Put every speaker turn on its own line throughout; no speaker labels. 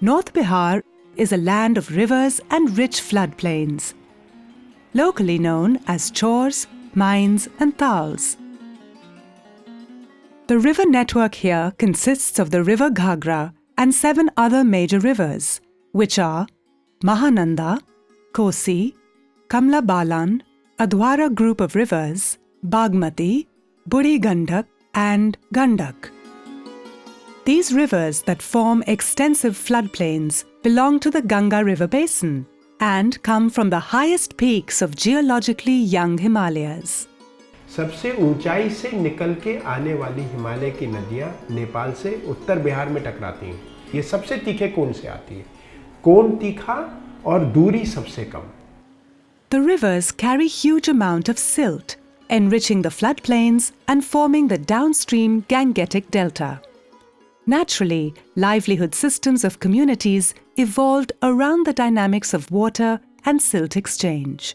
North Bihar is a land of rivers and rich floodplains, locally known as chors, mines and tals. The river network here consists of the river Ghagra and 7 other major rivers, which are Mahananda, Kosi, Kamla Balan, Adhwara group of rivers, Bagmati, Buri Gandak and Gandak. These rivers that form extensive floodplains belong to the Ganga River basin and come from the highest peaks of geologically young Himalayas.
सबसे ऊंचाई से निकल के आने वाली हिमालय की नदियां नेपाल से उत्तर बिहार में टकराती हैं। ये सबसे तीखे कोन से आती है। कोन तीखा और दूरी सबसे कम।
The rivers carry huge amount of silt, enriching the floodplains and forming the downstream Gangetic Delta. Naturally, livelihood systems of communities evolved around the dynamics of water and silt exchange.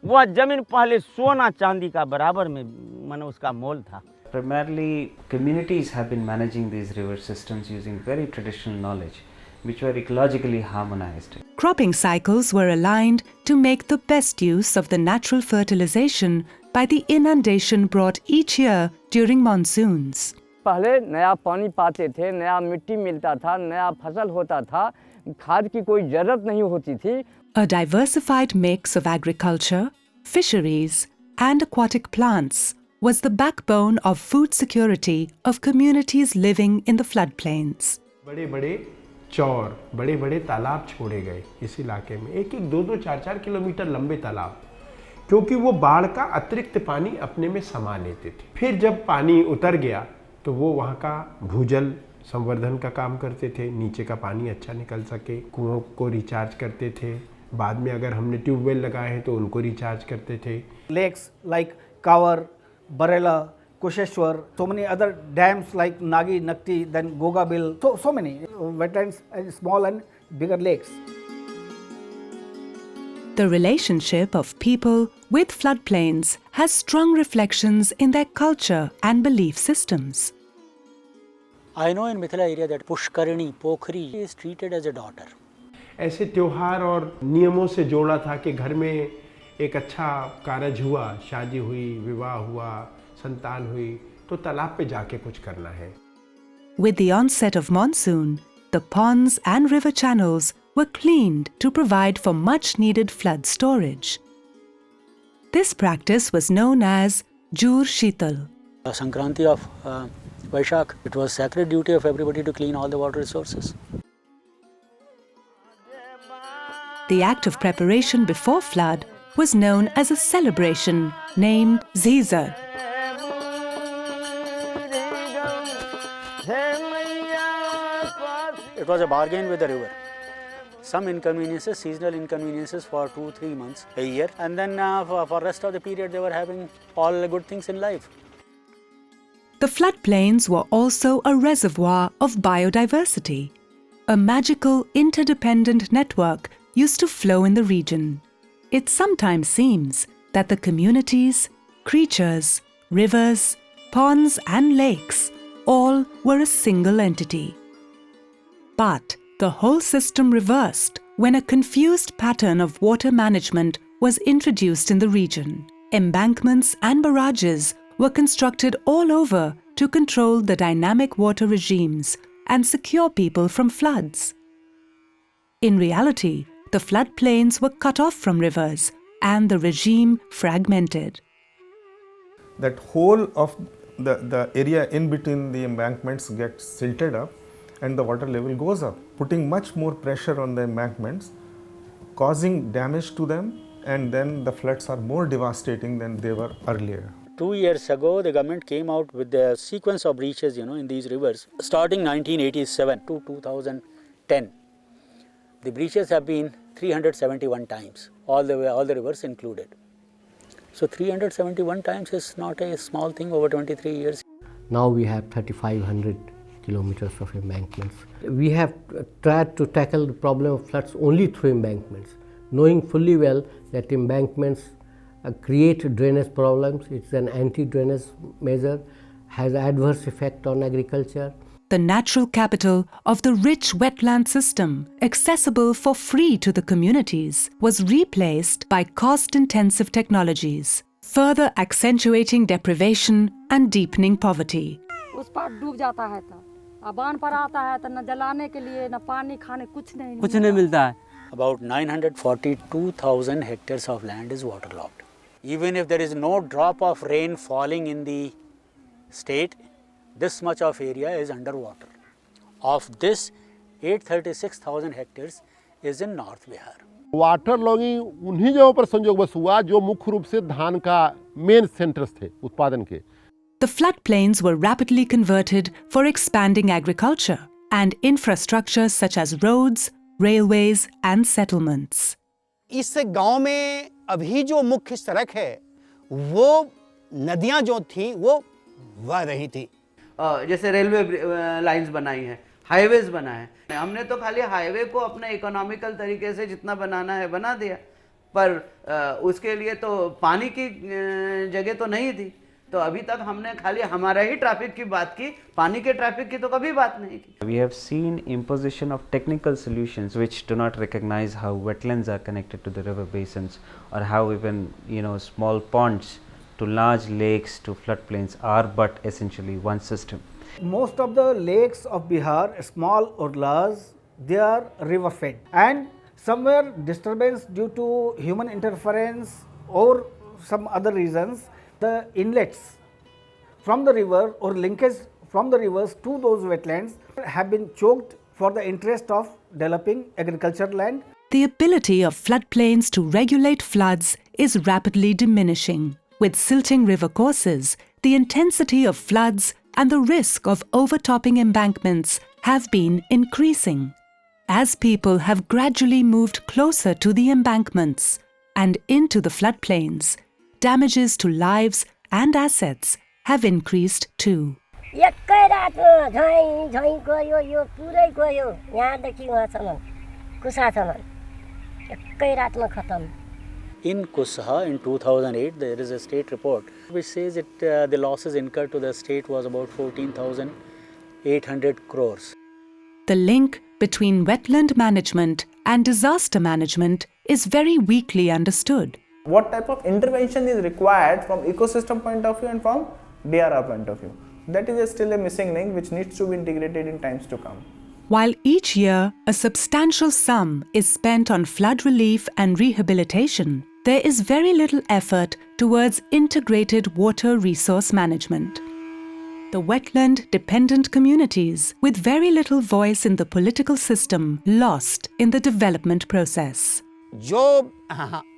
वह जमीन पहले सोना चांदी का बराबर में माने उसका मोल था.
Primarily, communities have been managing these river systems using very traditional knowledge, which were ecologically harmonized.
Cropping cycles were aligned to make the best use of the natural fertilization by the inundation brought each year during monsoons.
पहले नया पानी पाते थे, नया मिट्टी मिलता था, नया फसल होता था, खाद की कोई जरूरत नहीं होती थी.
A diversified mix of agriculture, fisheries, and aquatic plants was the backbone of food security of communities living in the floodplains.
बड़े-बड़े चौर, बड़े-बड़े तालाब छोड़े गए इस इलाके में, एक-एक, 2-2, 4-4 किलोमीटर लंबे तालाब, क्योंकि वो बाढ़ का अतिरिक्त पानी अपने में समा लेते थे. फिर जब पानी उतर गया तो वो वहाँ का भूजल संवर्धन का काम करते थे, नीचे का पानी अच्छा निकल सके, कुओं को रिचार्ज करते थे. बाद में अगर हमने ट्यूबवेल लगाए हैं तो उनको रिचार्ज करते थे.
Lakes like Kavar, Barela, Kusheshwar, so many other dams like Nagi, Nakti, then Gogabil, so many wetlands and small and bigger lakes.
The relationship of people with floodplains has strong reflections in their culture and belief systems.
I know in Mithila area that Pushkarini, Pokhri is treated as a daughter.
ऐसे त्योहार और नियमों से जोड़ा था कि घर में एक अच्छा कारज हुआ, शादी हुई, विवाह हुआ, संतान हुई, तो तालाब पे जाके कुछ करना है.
With the onset of monsoon, the ponds and river channels were cleaned to provide for much-needed flood storage. This practice was known as Jur Shittal.
Sankranti of Vaishak, it was sacred duty of everybody to clean all the water resources.
The act of preparation before flood was known as a celebration named Zizar.
It was a bargain with the river. Some inconveniences, seasonal inconveniences for 2-3 months a year, and then for rest of the period they were having all the good things in life.
The floodplains were also a reservoir of biodiversity, a magical interdependent network used to flow in the region. It sometimes seems that the communities, creatures, rivers, ponds and lakes all were a single entity. But the whole system reversed when a confused pattern of water management was introduced in the region. Embankments and barrages were constructed all over to control the dynamic water regimes and secure people from floods. In reality, the floodplains were cut off from rivers and the regime fragmented.
That whole of the area in between the embankments gets silted up and the water level goes up, putting much more pressure on the embankments, causing damage to them, and then the floods are more devastating than they were earlier.
2 years ago, the government came out with the sequence of breaches, in these rivers, starting 1987 to 2010. The breaches have been 371 times, all the rivers included. So 371 times is not a small thing over 23 years.
Now we have 3,500 kilometers of embankments. We have tried to tackle the problem of floods only through embankments, knowing fully well that embankments create drainage problems. It's an anti-drainage measure, has adverse effect on agriculture.
the natural capital of the rich wetland system, accessible for free to the communities, was replaced by cost-intensive technologies, further accentuating deprivation and deepening poverty.
उस पार डूब जाता है तो अब बांध पर आता है तो न जलाने के लिए न पानी खाने कुछ नहीं
मिलता है.
About 942,000 hectares of land is waterlogged. Even if there is no drop of rain falling in the state, this much of area is underwater. Of this, 836,000 hectares is in North Bihar.
Water logging उन्हीं जगहों पर संयोगवश हुआ जो मुख्य रूप से धान का मेन सेंटर्स थे उत्पादन के.
The floodplains were rapidly converted for expanding agriculture and infrastructure such as roads, railways and settlements.
इस गांव में अभी जो मुख्य सड़क है वो नदियां जो थी वो बह रही थी.
जैसे रेलवे लाइंस बनाई हैं, हाईवेज बनाए हैं. हमने तो खाली हाईवे को अपना इकोनॉमिकल तरीके से जितना बनाना है बना दिया, पर उसके लिए तो पानी की जगह तो नहीं थी. तो अभी तक हमने खाली हमारा ही ट्रैफिक की बात की, पानी के ट्रैफिक की तो कभी बात नहीं की. We have seen imposition of technical solutions which do not recognize how wetlands are connected to the river basins, or how even small ponds to large lakes to floodplains are but essentially one system.
Most of the lakes of Bihar, small or large, they are river fed, and somewhere disturbance due to human interference or some other reasons, the inlets from the river or linkage from the rivers to those wetlands have been choked for the interest of developing agricultural land.
The ability of floodplains to regulate floods is rapidly diminishing. With silting river courses, the intensity of floods and the risk of overtopping embankments have been increasing. As people have gradually moved closer to the embankments and into the floodplains, damages to lives and assets have increased too.
In Kusha in 2008, there is a state report which says the losses incurred to the state was about 14,800 crores.
The link between wetland management and disaster management is very weakly understood.
What type of intervention is required from ecosystem point of view and from DRR point of view? That is still a missing link which needs to be integrated in times to come.
While each year a substantial sum is spent on flood relief and rehabilitation, there is very little effort towards integrated water resource management. The wetland-dependent communities, with very little voice in the political system, lost in the development process.
जो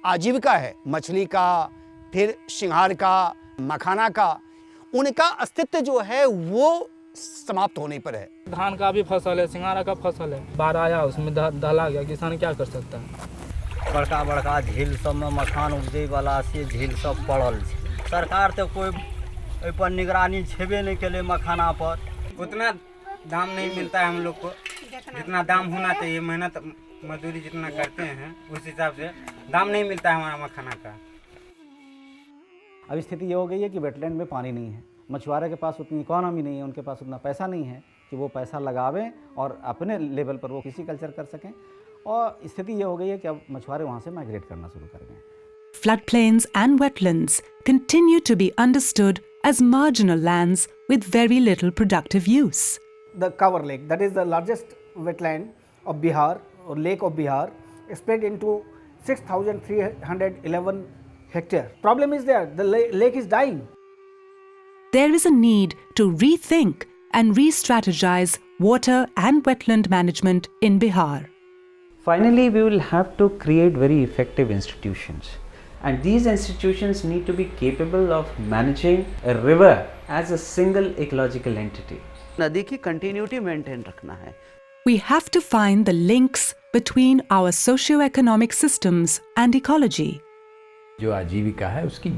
आजीविका है मछली का, फिर सिंघार का, मखाना का, उनका अस्तित्व जो है वो समाप्त होने पर है.
धान का भी फसल है, सिंघारा का फसल है, बाढ़ आया उसमें दहला गया, किसान क्या कर सकता है.
बड़का बड़का झील सब में मखान उपजे वाला से झील सब पड़ल है. सरकार तो कोई ओइ पर निगरानी छेबे नहीं केले मखाना पर.
उतना दाम नहीं मिलता है हम लोग को जितना दाम होना चाहिए. मेहनत मजदूरी जितना करते हैं उस हिसाब से दाम नहीं मिलता है हमारा मखाना का.
अभी स्थिति ये हो गई है कि वेटलैंड में पानी नहीं है, मछुआरे के पास उतनी इकोनॉमी नहीं है, उनके पास उतना पैसा नहीं है कि वो पैसा लगावें और अपने लेवल पर वो किसी कल्चर कर सकें, और स्थिति ये हो गई है कि अब मछुआरे वहाँ से माइग्रेट करना शुरू कर गए.
Floodplains and wetlands continue to be understood as marginal lands with very little productive use.
The Cover Lake, that is the largest wetland of Bihar or Lake of Bihar, spread into 6,311 hectares. Problem is there, the lake is dying.
There is a need to rethink and re-strategize water and wetland management in Bihar.
Finally, we will have to create very effective institutions. And these institutions need to be capable of managing a river as a single ecological entity.
नदी की continuity maintain रखना है.
We have to find the links between our socio-economic systems and ecology.
जो आजीविका है उसकी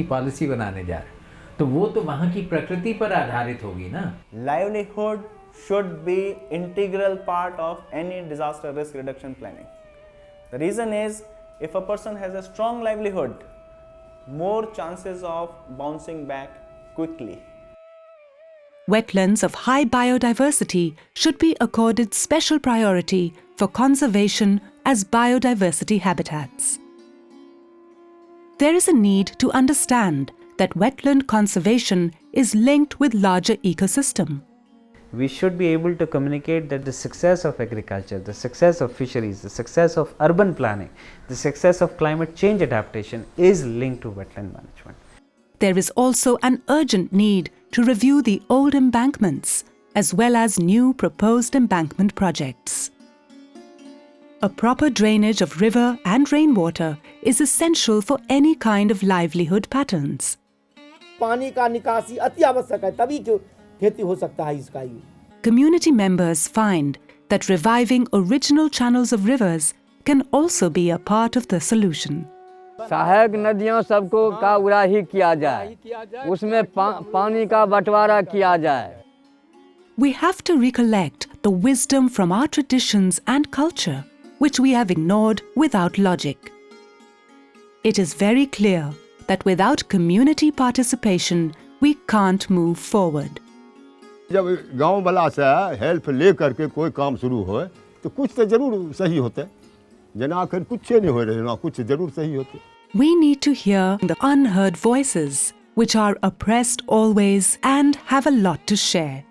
policy बनाने जा रहे हैं, तो वो तो वहाँ की प्रकृति पर आधारित होगी ना.
Livelihood should be integral part of any disaster risk reduction planning. The reason is, if a person has a strong livelihood, more chances of bouncing back quickly.
Wetlands of high biodiversity should be accorded special priority for conservation as biodiversity habitats. There is a need to understand that wetland conservation is linked with larger ecosystem.
We should be able to communicate that the success of agriculture, the success of fisheries, the success of urban planning, the success of climate change adaptation is linked to wetland management.
There is also an urgent need to review the old embankments as well as new proposed embankment projects. A proper drainage of river and rainwater is essential for any kind of livelihood patterns.
पानी का निकासी अति आवश्यक है, तभी खेती हो सकता है इसका।
Community members find that reviving original channels of rivers can also be a part of the solution.
सहायक नदियों सबको का उड़ाही किया जाए, उसमें पानी का बंटवारा किया जाए.
We have to recollect the wisdom from our traditions and culture, which we have ignored without logic. It is very clear that without community participation, we can't move forward.
जब गांव वाला से हेल्प ले करके कोई काम शुरू हो तो कुछ तो जरूर सही होता, जना आखिर कुछ नहीं हो रहे ना, कुछ जरूर सही होते.
We need to hear the unheard voices, which are oppressed always and have a lot to share.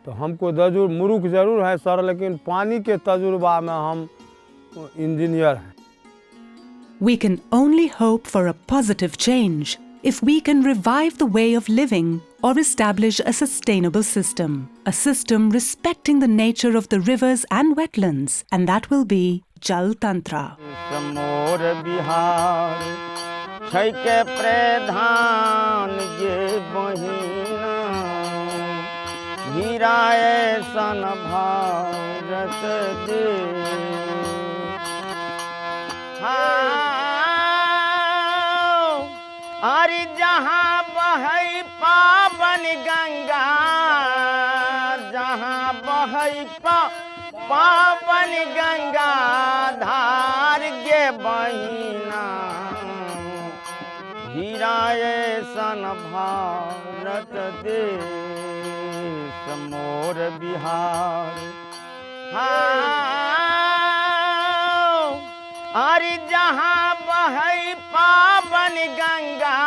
तो हमको मुरुख जरूर है सर, लेकिन पानी के तजुर्बा में हम इंजीनियर हैं.
We can only hope for a positive change if we can revive the way of living or establish a sustainable system, a system respecting the nature of the rivers and wetlands, and that will be Jaltantra.
समोर बिहार छै के प्रधान ये बहिना, हीराए सन भारत देश. अरे जहाँ बहै पावन गंगा, जहाँ बहै पावन गंगा धार गे बहिना, हीराए सन भारत देश मोर बिहार. अरे जहाँ बहै पावन गंगा,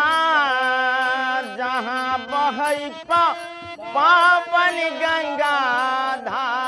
जहाँ बहै पावन गंगा धार.